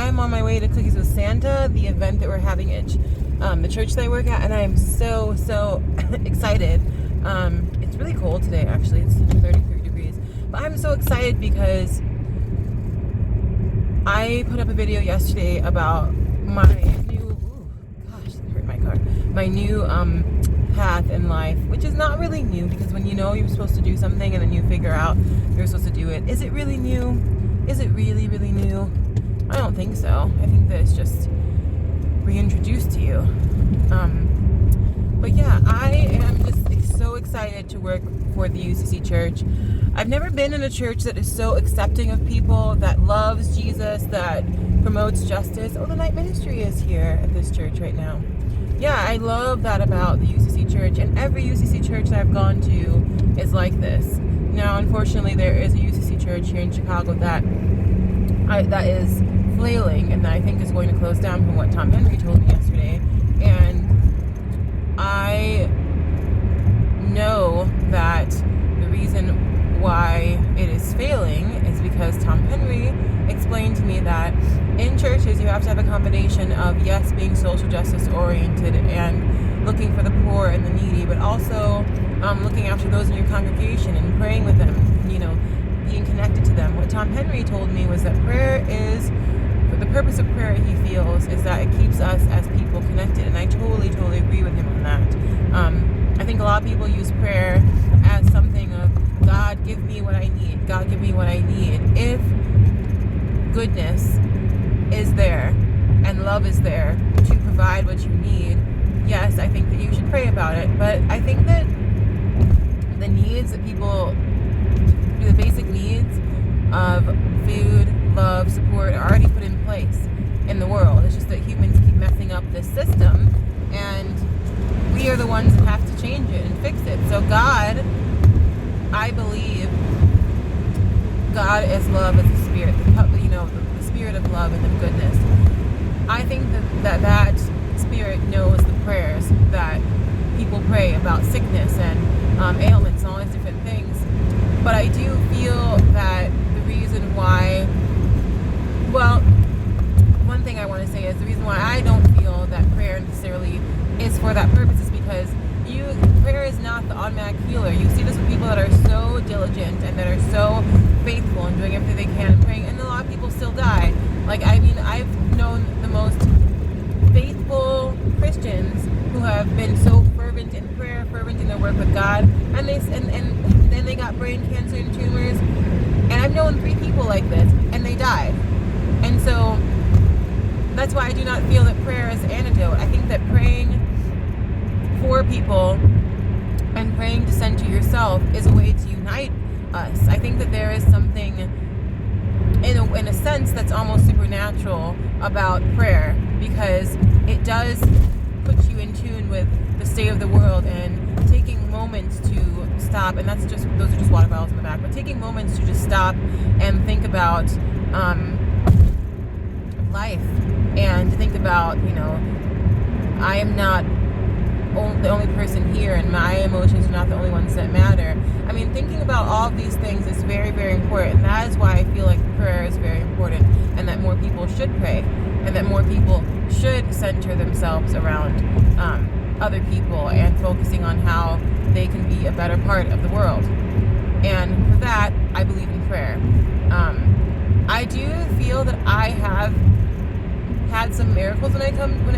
I'm on my way to Cookies with Santa, the event that we're having at the church that I work at, and I am so excited. It's really cold today, actually. It's 33 degrees. But I'm so excited because I put up a video yesterday about my new, my new path in life, which is not really new, because when you know you're supposed to do something and then you figure out you're supposed to do it, is it really new? Is it really new? I don't think so. I think that it's just reintroduced to you. But yeah, I am just so excited to work for the UCC Church. I've never been in a church that is so accepting of people, that loves Jesus, that promotes justice. Oh, the night ministry is here at this church right now. Yeah, I love that about the UCC Church, and every UCC church that I've gone to is like this. Now, unfortunately, there is a UCC church here in Chicago that is flailing, and that I think is going to close down, from what Tom Henry told me yesterday. And I know that the reason why it is failing is because Tom Henry explained to me that in churches you have to have a combination of, yes, being social justice oriented and looking for the poor and the needy, but also looking after those in your congregation and praying with them, being connected to them. What Tom Henry told me was that prayer is, the purpose of prayer, he feels, is that it keeps us as people connected, and I totally agree with him on that. I think a lot of people use prayer as something of, God, give me what I need. God, give me what I need. If goodness is there and love is there to provide what you need, yes, I think that you should pray about it. But I think that the needs that people, the basic needs of food, love, support are already put in place in the world. It's just that humans keep messing up this system, and we are the ones that have to change it and fix it. So God, I believe God is love, as the spirit, the spirit of love and of goodness. I think that spirit knows the prayers that people pray about sickness and ailments and all these different things. But I do feel that the reason why, well, one thing I want to say is the reason why I don't feel that prayer necessarily is for that purpose is because prayer is not the automatic healer. You see this with people that are so diligent and that are so faithful and doing everything they can and praying, and a lot of people still die. I've known the most faithful Christians who have been so fervent in prayer, fervent in their work with God, and then they got brain cancer and tumors. And I've known 3 people like this, and they died. And so that's why I do not feel that prayer is the antidote. I think that praying for people and praying to center yourself is a way to unite us. I think that there is something in a sense that's almost supernatural about prayer, because it does put you in tune with the state of the world, and taking moments to stop, and those are just water bottles in the back, but taking moments to just stop and think about life, and think about, I am not the only person here, and my emotions are not the only ones that matter. I mean, thinking about all of these things is very important, and that is why I feel like prayer is very important, and that more people should pray, and that more people should center themselves around other people and focusing on how they can be a better part of the world. And for that, I believe in prayer. I do feel that I have had some miracles when it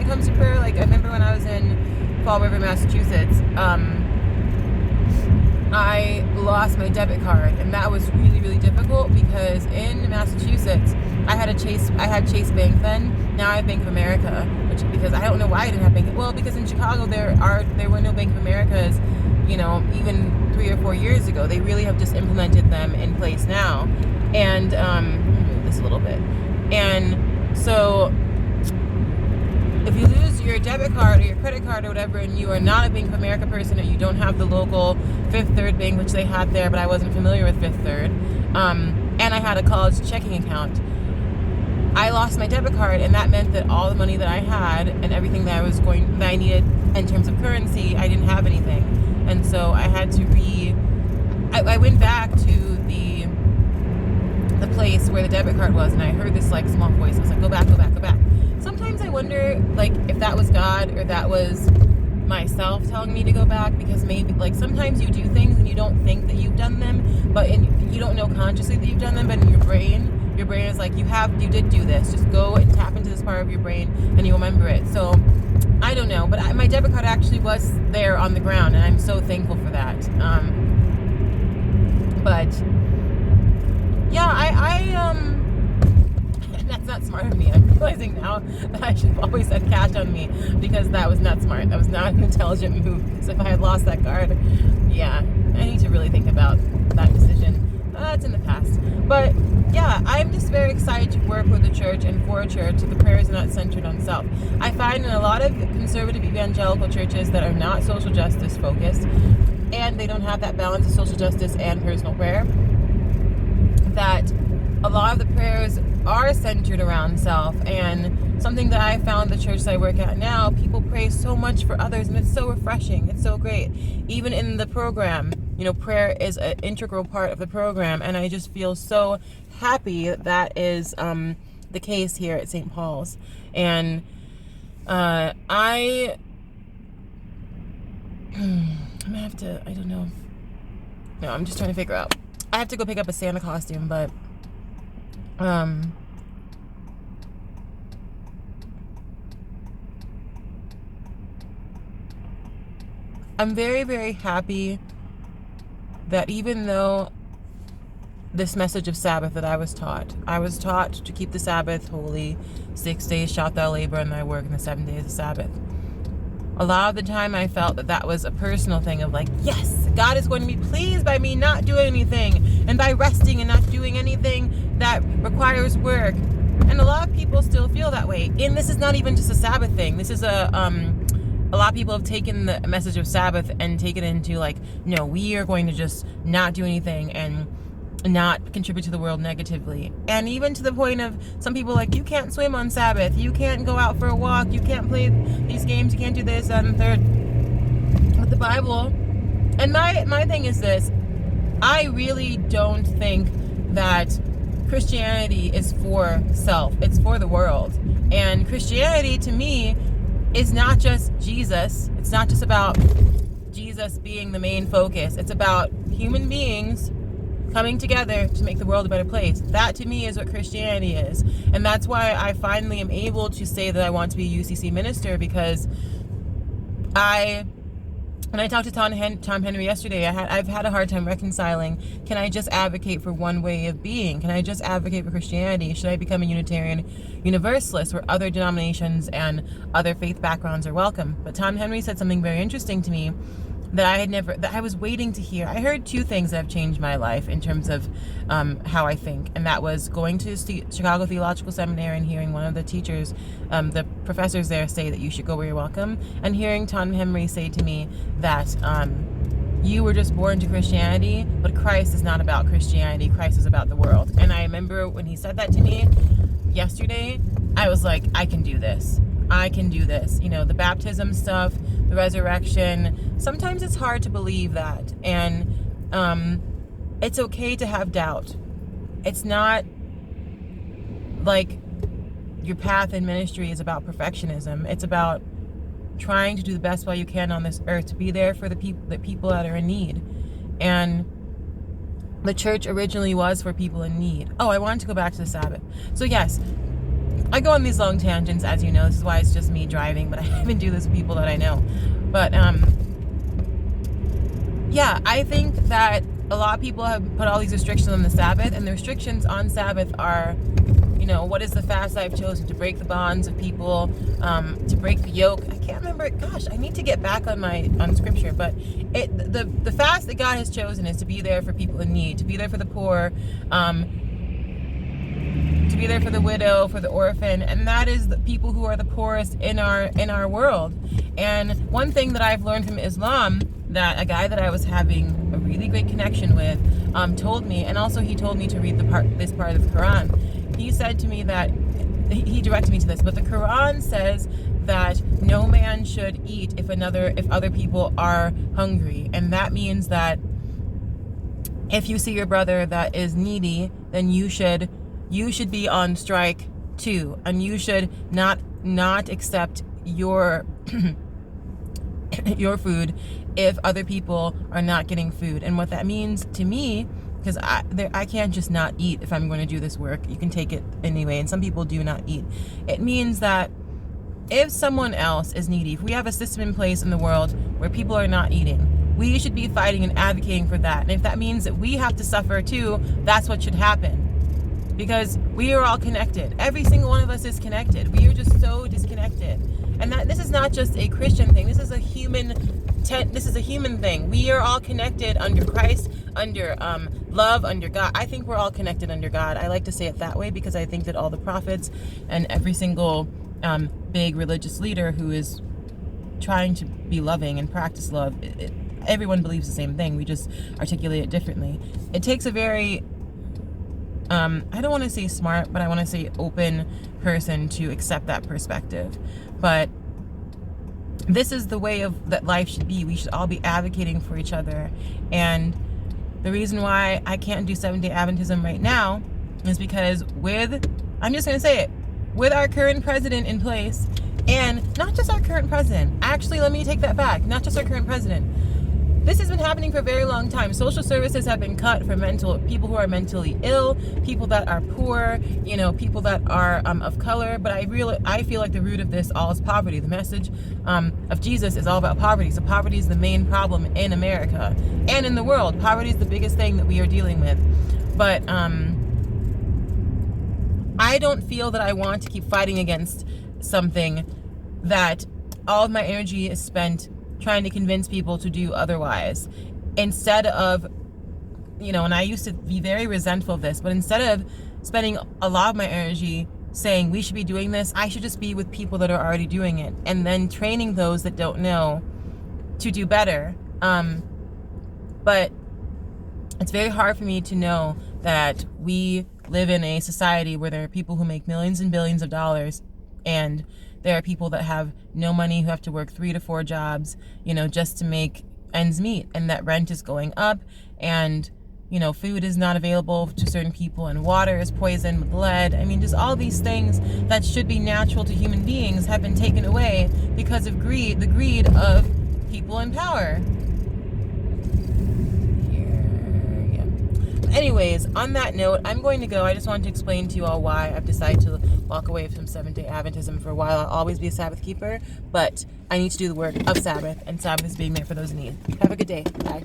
comes to prayer. Like, I remember when I was in Fall River, Massachusetts, I lost my debit card, and that was really difficult, because in Massachusetts I had Chase Bank then. Now I have Bank of America, because I don't know why I didn't have Bank. Well, because in Chicago there were no Bank of Americas, even 3 or 4 years ago. They really have just implemented them in place now. And move this a little bit. And so if you lose your debit card or your credit card or whatever, and you are not a Bank of America person, or you don't have the local Fifth Third Bank, which they had there, but I wasn't familiar with Fifth Third, and I had a college checking account, I lost my debit card, and that meant that all the money that I had and everything that I needed in terms of currency, I didn't have anything. And so I had to I went back to the place where the debit card was, and I heard this like small voice. I was like, go back, go back, go back. Sometimes I wonder like if that was God or that was myself telling me to go back, because maybe like sometimes you do things and you don't think that you've done them, but you don't know consciously that you've done them, but in your brain is like, you did do this. Just go and tap into this part of your brain and you'll remember it. So I don't know, but my debit card actually was there on the ground, and I'm so thankful for that. But yeah, that's not smart of me. I'm realizing now that I should have always had cash on me, because that was not smart. That was not an intelligent move. Because if I had lost that card, yeah, I need to really think about that decision. It's in the past. But yeah, I'm just very excited to work with the church and for a church. The prayers are not centered on self. I find in a lot of conservative evangelical churches that are not social justice focused, and they don't have that balance of social justice and personal prayer, that a lot of the prayers are centered around self. And something that I found the church that I work at now, people pray so much for others, and it's so refreshing. It's so great. Even in the program, prayer is an integral part of the program, and I just feel so happy that is the case here at St. Paul's. And I'm gonna have to, I don't know. No, I'm just trying to figure out. I have to go pick up a Santa costume, but I'm very, very happy that even though this message of Sabbath that I was taught to keep the Sabbath holy, 6 days shalt thou labor and thy work, and the 7 days of Sabbath. A lot of the time I felt that was a personal thing of like, yes, God is going to be pleased by me not doing anything, and by resting and not doing anything that requires work. And a lot of people still feel that way. And this is not even just a Sabbath thing. This is a lot of people have taken the message of Sabbath and taken it into like, no, we are going to just not do anything and not contribute to the world negatively. And even to the point of some people like, you can't swim on Sabbath, you can't go out for a walk, you can't play these games, you can't do this, that, and third. With the Bible, and my thing is this, I really don't think that Christianity is for self, it's for the world. And Christianity to me is not just Jesus. It's not just about Jesus being the main focus. It's about human beings coming together to make the world a better place. That to me is what Christianity is. And that's why I finally am able to say that I want to be a UCC minister, because when I talked to Tom Henry yesterday, I've had a hard time reconciling, can I just advocate for one way of being? Can I just advocate for Christianity? Should I become a Unitarian Universalist where other denominations and other faith backgrounds are welcome? But Tom Henry said something very interesting to me that I was waiting to hear. I heard two things that have changed my life in terms of how I think, and that was going to Chicago Theological Seminary and hearing one of the teachers, the professors there, say that you should go where you're welcome, and hearing Tom Henry say to me that you were just born to Christianity, but Christ is not about Christianity, Christ is about the world. And I remember when he said that to me yesterday, I was like, I can do this. I can do this. The baptism stuff, the resurrection, sometimes it's hard to believe that. And it's okay to have doubt. It's not like your path in ministry is about perfectionism. It's about trying to do the best while you can on this earth, to be there for the people that are in need. And the church originally was for people in need. Oh, I wanted to go back to the Sabbath. So yes, I go on these long tangents, as you know. This is why it's just me driving, but I even do this with people that I know. But yeah, I think that a lot of people have put all these restrictions on the Sabbath, and the restrictions on Sabbath are, what is the fast I've chosen? To break the bonds of people, to break the yoke. I can't remember it. Gosh, I need to get back on scripture. But the fast that God has chosen is to be there for people in need, to be there for the poor, to be there for the widow, for the orphan, and that is the people who are the poorest in our world. And one thing that I've learned from Islam, that a guy that I was having a really great connection with told me, and also he told me to read this part of the Quran. He said to me that, he directed me to this, but the Quran says that no man should eat if other people are hungry. And that means that if you see your brother that is needy, then you should be on strike too, and you should not accept your your food if other people are not getting food. And what that means to me, because I can't just not eat if I'm going to do this work. You can take it anyway, and some people do not eat. It means that if someone else is needy, if we have a system in place in the world where people are not eating, we should be fighting and advocating for that. And if that means that we have to suffer too, that's what should happen. Because we are all connected. Every single one of us is connected. We are just so disconnected. And that this is not just a Christian thing. This is a human thing. We are all connected under Christ, under love, under God. I think we're all connected under God. I like to say it that way because I think that all the prophets and every single big religious leader who is trying to be loving and practice love, everyone believes the same thing. We just articulate it differently. It takes a very I don't want to say smart, but I want to say open person to accept that perspective. But this is the way that life should be. We should all be advocating for each other. And the reason why I can't do 7-day Adventism right now is because I'm just going to say it, with our current president in place, and not just our current president. Actually, let me take that back. Not just our current president. This has been happening for a very long time. Social services have been cut for people who are mentally ill, people that are poor, people that are of color. But I feel like the root of this all is poverty. The message of Jesus is all about poverty. So poverty is the main problem in America and in the world. Poverty is the biggest thing that we are dealing with. But I don't feel that I want to keep fighting against something that all of my energy is spent trying to convince people to do otherwise, instead of, and I used to be very resentful of this, but instead of spending a lot of my energy saying we should be doing this, I should just be with people that are already doing it, and then training those that don't know to do better. But it's very hard for me to know that we live in a society where there are people who make millions and billions of dollars, and there are people that have no money, who have to work 3 to 4 jobs, just to make ends meet, and that rent is going up, and food is not available to certain people, and water is poisoned with lead. I mean, just all these things that should be natural to human beings have been taken away because of the greed of people in power. Anyways, on that note, I'm going to go. I just wanted to explain to you all why I've decided to walk away from 7-day Adventism for a while. I'll always be a Sabbath keeper, but I need to do the work of Sabbath, and Sabbath is being there for those in need. Have a good day. Bye.